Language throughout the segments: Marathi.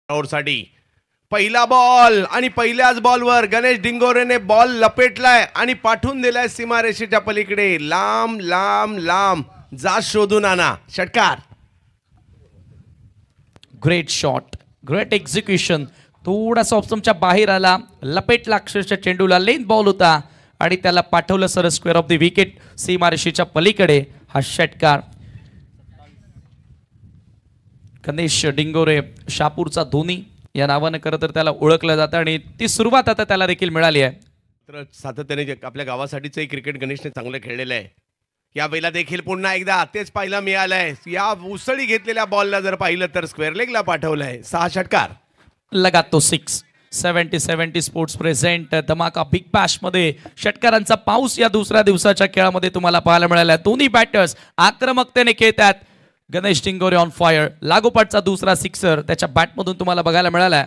साठी पहिला बॉल आणि पहिल्याच बॉलवर गणेश डिंगोरेने बॉल लपेटलाय आणि पाठवून दिलाय सीमारेषेच्या पलीकडे. लांब लांब लांब जा शोधून आणा. षटकार. Great shot, great execution. थोडासा ऑप्शनच्या बाहेर आला, लपेटला अक्षरशः चेंडूला. लेन बॉल होता आणि त्याला पाठवलं sir square of the wicket सीमारेषेच्या पलीकडे. हा षटकार. गणेश डिंगोरे शापूरचा धोनी या नावाने खरं तर त्याला ओळखलं जातं आणि ती सुरुवात आता त्याला देखील मिळाली आहे. तर सातत्याने आपल्या गावासाठीच क्रिकेट गणेशने चांगलं खेळलेलं आहे. या वेळेला देखील पुन्हा एकदा तेच पाहायला मिळालंय. या उसळी घेतलेल्या बॉलला जर पाहिलं तर स्क्वेअर लेगला पाठवलंय. 6 षटकार. लगातो 6. 70 स्पोर्ट्स प्रेझेंट धमाका बिग बॅश मध्ये षटकारांचा पाऊस या दुसऱ्या दिवसाच्या खेळामध्ये तुम्हाला पाहायला मिळाला. दोन्ही बॅटर्स आक्रमकतेने खेळतात. Ganesh Dingore on fire. लागोपाठचा दुसरा सिक्सर त्याच्या बॅटमधून तुम्हाला बघायला मिळाला.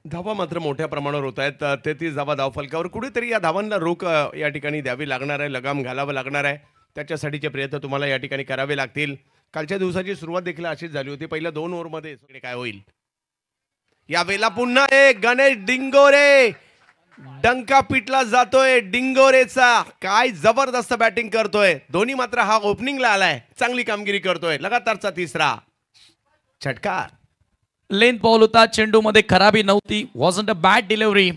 धावा मात्र मोठ्या प्रमाणावर होत आहेत. 33 धावा धावफलकावर. कुठेतरी या धावांना रोख या ठिकाणी द्यावी लागणार आहे, लगाम घालावं लागणार आहे. त्याच्यासाठीचे प्रयत्न तुम्हाला या ठिकाणी करावे लागतील. कालच्या दिवसाची सुरुवात देखील अशीच झाली होती. पहिल्या 2 ओव्हरमध्ये काय होईल. या वेळेला पुन्हा एक गणेश डिंगोरे डंका पिटला जातोय. डिंगोरेचा काय जबरदस्त बॅटिंग करतोय. धोनी मात्र हा ओपनिंगला आलाय, चांगली कामगिरी करतोय. लगातारचा तिसरा षटकार. लेंथ बॉल होता, चेंडू मध्ये खराबी नव्हती. Wasn't a bad delivery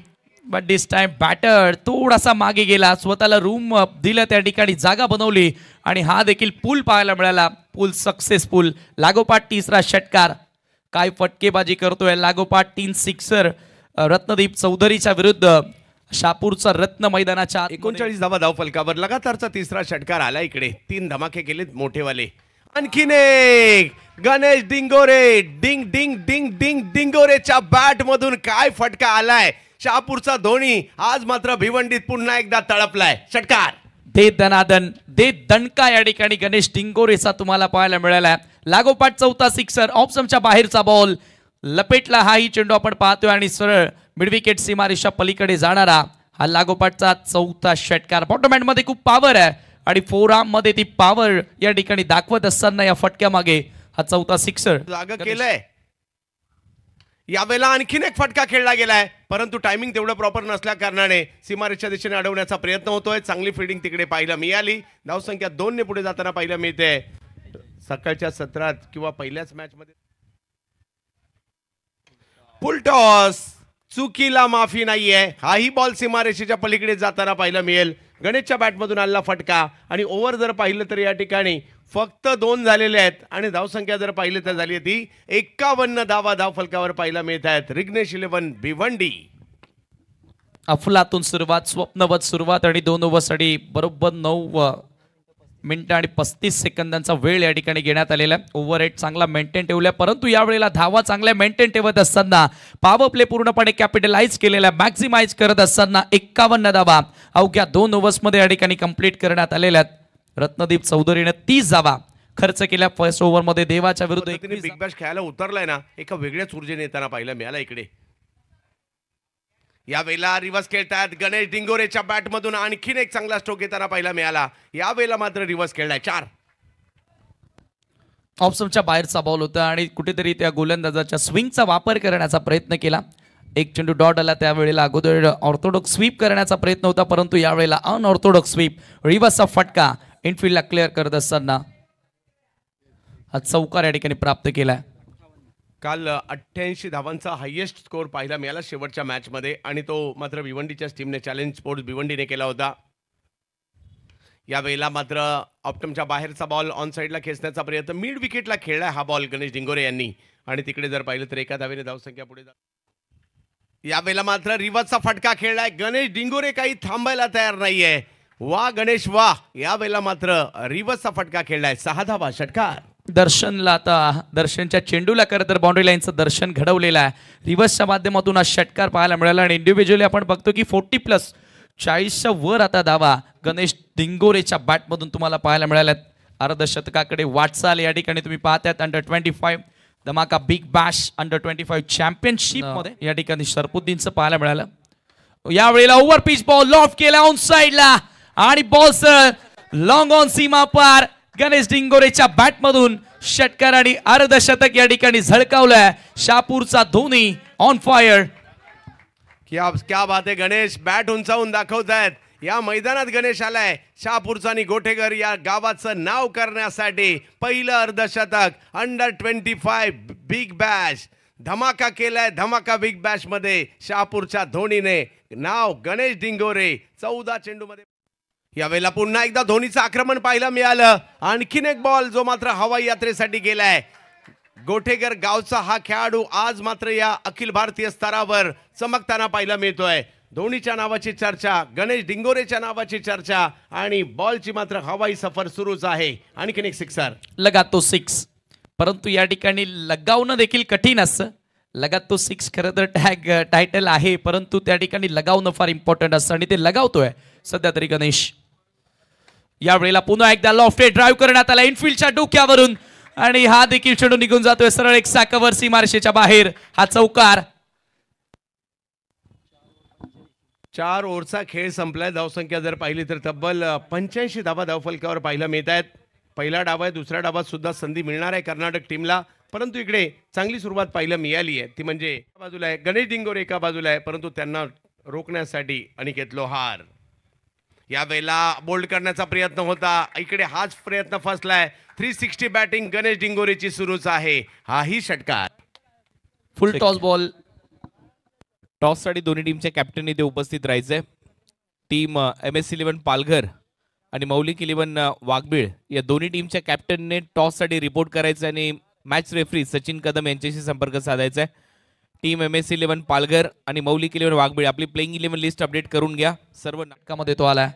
but this time batter थोडासा मागे गेला, स्वतःला रूम दिलं, त्या ठिकाणी जागा बनवली आणि हा देखील पूल पाहायला मिळाला. पूल सक्सेसफुल. लागोपाठ तिसरा षटकार. काय फटकेबाजी करतोय लागोपाठ. 3 सिक्सर रत्नदीप चौधरीच्या विरुद्ध. शापूरचा रत्न मैदानाच्या 39 धावा धावफलकावर. लगातारचा तिसरा षटकार आला इकडे. 3 धमाके केलेत मोठेवाले. आणखीन एक गणेश डिंगोरे. डिंग डिंग डिंग डिंग डिंगोरेच्या बॅट मधून काय फटका आलाय. शापूरचा धोनी आज मात्र भिवंडीत पुन्हा एकदा तळपलाय. षटकार. दे दनादन, दे दणका या ठिकाणी गणेश डिंगोरेचा तुम्हाला पाहायला मिळाला. लागोपाठ चौथा सिक्सर. ऑप्शनच्या बाहेरचा बॉल लपेटला. हाही चेंडू आपण पाहतोय आणि सरळ मिडविकेट सीमारेषा पलीकडे जाणारा हा लागोपाठचा चौथा षटकार. बॉटम हँड मध्ये खूप पॉवर आहे आणि फोर आर्म मध्ये ती पॉवर या ठिकाणी दाखवत असताना या फटक्या मागे हा चौथा सिक्सर जागा केलंय. यावेळेला आणखीन एक फटका खेळला गेलाय, परंतु टायमिंग तेवढं प्रॉपर नसल्या कारणाने सीमारेषेच्या दिशेने अडवण्याचा प्रयत्न होतोय. चांगली फिल्डिंग तिकडे पाहायला मिळाली. धावसंख्या 2 ने पुढे जाताना पाहायला मिळते. सकाळच्या सत्रात किंवा पहिल्याच मॅच मध्ये फुल टॉस. चुकीला माफी नाहीये. हाही बॉल सीमारेषेच्या पलीकडे जाताना पाहायला मिळेल. गणेशच्या बॅटमधून आलेला फटका आणि ओव्हर जर पाहिलं तर या ठिकाणी फक्त 2 झालेले आहेत आणि धावसंख्या जर पाहिली तर झाली ती 51 धावा धावफलकावर पाहायला मिळत आहेत. रिग्नेश 11 भिवंडी. अफलातून सुरुवात, स्वप्नवत सुरुवात आणि 2 ओव्हरसाठी बरोबर 9 मिनिटं आणि 35 सेकंदांचा वेळ या ठिकाणी घेण्यात आलेला. ओव्हर 8 चांगला मेंटेन ठेवल्या, परंतु यावेळेला धावा चांगल्या मेंटेन ठेवत असताना पॉवर प्ले पूर्णपणे कॅपिटलाइज केलेला, मॅक्झिमाइज करत असताना 51 धावा अवघ्या 2 ओव्हर्समध्ये या ठिकाणी कंप्लीट करण्यात आलेल्या. रत्नदीप चौधरीने 30 धावा खर्च केल्या फर्स्ट ओव्हरमध्ये. देवाच्या विरुद्ध बिग बॅश खेळायला उतरलाय ना, एका वेगळ्याच ऊर्जेने येताना पाहायला मिळाला इकडे. या वेळेला रिव्हर्स खेळतात. गणेश डिंगोरेच्या बॅट मधून आणखीन एक चांगला स्ट्रोक येताना पाहायला मिळाला. या वेळेला मात्र रिव्हर्स खेळलाय. 4. ऑप्शनच्या बाहेरचा बॉल होता आणि कुठेतरी त्या गोलंदाजाच्या स्विंगचा वापर करण्याचा प्रयत्न केला. एक चेंडू डॉट आला. त्यावेळेला अगोदर ऑर्थोडॉक्स स्वीप करण्याचा प्रयत्न होता, परंतु यावेळेला अनऑर्थोडॉक्स स्वीप. रिव्हर्सचा फटका इनफिल्डला क्लिअर करत असताना हा चौकार या ठिकाणी प्राप्त केलाय. काल 88 धावांचा हायेस्ट स्कोर पाहायला मिळाला शेवटच्या मॅच मध्ये आणि तो मात्र भिवंडीच्या टीमने चॅलेंज स्पोर्ट्स भिवंडीने केला होता. या वेळेला मात्र ऑप्टमच्या बाहेरचा बॉल ऑन साईडला खेचण्याचा प्रयत्न. मिड विकेटला खेळलाय हा बॉल गणेश डिंगोरे यांनी आणि तिकडे जर पाहिलं तर 1 धावेने धावसंख्या पुढे जा. या वेळेला मात्र रिव्हर्सचा फटका खेळलाय. गणेश डिंगोरे काही थांबायला तयार नाहीये. वा गणेश वा. या वेळेला मात्र रिव्हर्सचा फटका खेळलाय. 6 धावा. षटकार. दर्शनला आता दर्शनच्या चेंडूला खरं तर बाउंड्री लाईनचं दर्शन घडवलेलं आहे. रिव्हर्सच्या माध्यमातून हा षटकार पाहायला मिळाला आणि इंडिव्हिज्युअली आपण बघतो की 40+ 40च्या वर आता धावा गणेश डिंगोरेच्या बॅटमधून तुम्हाला पाहायला मिळाल्यात. अर्धशतकाकडे वाटचाल या ठिकाणी तुम्ही पाहतायत. अंडर-25 धमाका बिग बॅश अंडर-25 चॅम्पियनशिप मध्ये या ठिकाणी शरफुद्दीनचं पाहायला मिळालं. यावेळेला ओव्हर पिच बॉल लॉफ्ट केला ऑन साईडला आणि बॉल सर लॉंग ऑन सीमा पार. गणेश डिंगोरेच्या बॅटमधून षटकार आणि अर्धशतक या ठिकाणी झळकावलंय. शहापूरचा धोनी ऑन फायर. क्या बात आहे. गणेश बॅट उंचावून दाखवतायत. या मैदानात गणेश आलाय. शहापूरचा आणि गोठेकर या गावाचं नाव करण्यासाठी पहिलं अर्धशतक. अंडर 25 बिग बॅश धमाका केलाय. धमाका बिग बॅश मध्ये शहापूरच्या धोनीने. नाव गणेश डिंगोरे. 14 चेंडूमध्ये यावेळेला पुन्हा एकदा धोनीचं आक्रमण पाहायला मिळालं. आणखीन एक बॉल जो मात्र हवाई यात्रेसाठी गेलाय. गोठेकर गावचा हा खेळाडू आज मात्र या अखिल भारतीय स्तरावर चमकताना पाहायला मिळतोय. धोनीच्या नावाची चर्चा, गणेश डिंगोरेच्या नावाची चर्चा आणि बॉलची मात्र हवाई सफर सुरूच आहे. आणखीन एक सिक्सर. लगातो 6. परंतु या ठिकाणी लगावणं देखील कठीण असतं. लगातो 6 खरं तर टायटल आहे, परंतु त्या ठिकाणी लगावणं फार इम्पॉर्टंट असतं आणि ते लगावतोय सध्या तरी गणेश. यावेळेला पुन्हा एकदा लॉफ्टेड ड्राईव्ह करण्यात आला इनफिल्डच्या डोक्यावरून आणि हा देखील चेंडू निघून जातोय सरळ एक साकावर सीमारेषेच्या बाहेर. हा चौकार. 4 ओव्हरचा खेळ संपलाय. धावसंख्या जर पाहिली तर तब्बल 85 धावा धावफलकावर पाहायला मिळत आहेत. पहिला डाव आहे. दुसऱ्या डावात सुद्धा संधी मिळणार आहे कर्नाटक टीमला, परंतु इकडे चांगली सुरुवात पाहायला मिळाली आहे. ती म्हणजे एका बाजूला आहे गणेश डिंगोरे, एका बाजूला आहे, परंतु त्यांना रोखण्यासाठी अनिकेत लोहार. यावेळेला बोल्ड करण्याचा प्रयत्न होता. इकडे हाच प्रयत्न फसलाय. 360 बॅटिंग गणेश डिंगोरेची सुरूच आहे. हाही षटकार. फुल टॉस बॉल. टॉससाठी दोन्ही टीमच्या कॅप्टन इथे उपस्थित राहायचंय. टीम MS11 पालघर आणि मौलिक 11 वाघबीळ या दोन्ही टीमच्या कॅप्टनने टॉससाठी रिपोर्ट करायचं आणि मॅच रेफरी सचिन कदम यांच्याशी संपर्क साधायचा आहे. टीम MS11 पालघर आणि मौलिक 11 वाघबीळ आपली प्लेइंग 11 लिस्ट अपडेट करून घ्या. सर्व नाटकामध्ये तो आलाय.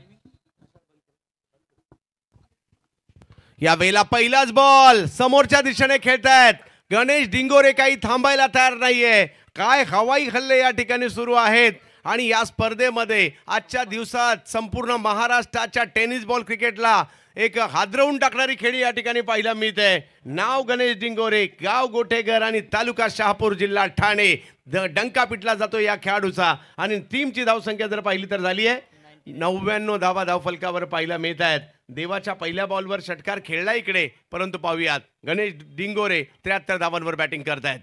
यावेळेला पहिलाच बॉल समोरच्या दिशेने खेळतायत. गणेश डिंगोरे काही थांबायला तयार नाहीये. काय हवाई हल्ले या ठिकाणी सुरू आहेत आणि या स्पर्धेमध्ये आजच्या दिवसात संपूर्ण महाराष्ट्राच्या टेनिस बॉल क्रिकेटला एक हादरवून टाकणारी खेळी या ठिकाणी पाहायला मिळते. नाव गणेश डिंगोरे, गाव गोठेकर आणि तालुका शहापूर, जिल्हा ठाणे. डंका पिटला जातो या खेळाडूचा आणि टीमची धावसंख्या जर पाहिली तर झाली आहे 99 धावा धावफलकावर पाहायला मिळत आहेत. देवाच्या पहिल्या बॉलवर षटकार खेळला इकडे, परंतु पाहूयात गणेश डिंगोरे 73 धावांवर बॅटिंग करतायत.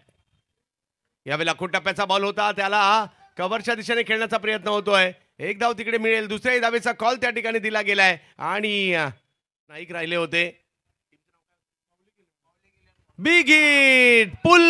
यावेळेला टप्प्याचा बॉल होता, त्याला कव्हरच्या दिशेने खेळण्याचा प्रयत्न होतोय. एक धाव तिकडे मिळेल. दुसऱ्या धावेचा कॉल त्या ठिकाणी दिला गेलाय आणि नाईक राहिले होते. Big hit. पुल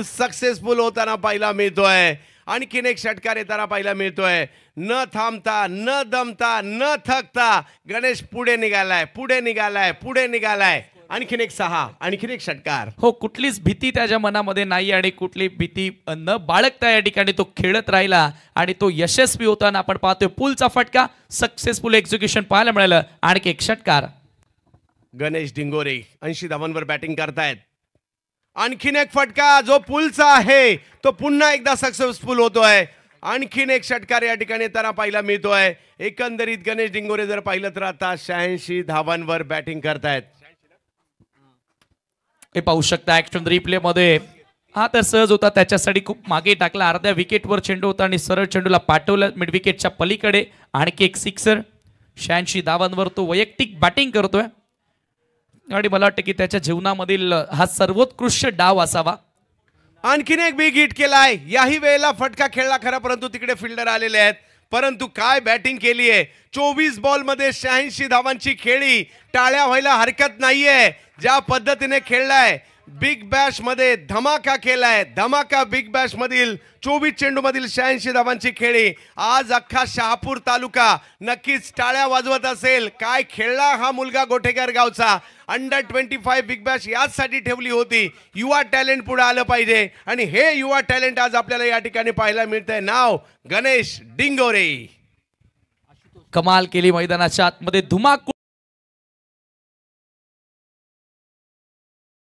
सक्सेसफुल होताना पाहायला मिळतोय. आणखीन एक षटकार येताना पाहायला मिळतोय. न थांबता, न दमता, न थकता गणेश पुढे निघालाय, पुढे निघालाय, पुढे निघालाय. आणखीन एक 6, आणखीन एक षटकार. हो, कुठलीच भीती त्याच्या मनामध्ये नाही आणि कुठली भीती न बाळगता या ठिकाणी तो खेळत राहिला आणि तो यशस्वी होताना आपण पाहतोय. पुलचा फटका, सक्सेसफुल एक्झिक्युशन पाहायला मिळालं. आणखी एक षटकार. गणेश डिंगोरे 80 धावांवर बॅटिंग करतायत. आणखीन एक फटका जो पुलचा आहे तो पुन्हा एकदा सक्सेसफुल होतोय. आणखीन एक षटकार या ठिकाणी येताना पाहायला मिळतोय. एकंदरीत गणेश डिंगोरे जर पाहिलं तर आता 86 धावांवर बॅटिंग करतायत. हे पाहू शकता ऍक्शन रिप्ले मध्ये. हा तर सहज होता, त्याच्यासाठी खूप मागे टाकला. अर्ध्या विकेटवर चेंडू होता आणि सरळ चेंडूला पाठवलं मिड विकेटच्या पलीकडे. आणखी एक सिक्सर. 86 धावांवर तो वैयक्तिक बॅटिंग करतोय आणि मला वाटतं की त्याच्या जीवनामधील हा सर्वोत्कृष्ट डाव असावा. आणखीन एक बिग हिट केलाय. याही वेळेला फटका खेळला खरा, परंतु तिकडे फिल्डर आलेले आहेत. परंतु काय बॅटिंग केली आहे. 24 बॉल मध्ये 86 धावांची खेळी. टाळ्या व्हायला हरकत नाहीये. ज्या पद्धतीने खेळलाय, बिग बॅश मध्ये धमाका केलाय. धमाका बिग बॅश मधील 24 चेंडू मधील 86 धावांची खेळी. आज अख्खा शहापूर तालुका नक्कीच टाळ्या वाजवत असेल. काय खेळला हा मुलगा गोठेकर गावचा. अंडर 25 बिग बॅश याचसाठी ठेवली होती. युवा टॅलेंट पुढे आलं पाहिजे आणि हे युवा टॅलेंट आज आपल्याला या ठिकाणी पाहायला मिळतंय. नाव गणेश डिंगोरे. कमाल केली मैदानाच्या आतमध्ये. धुमाकूळ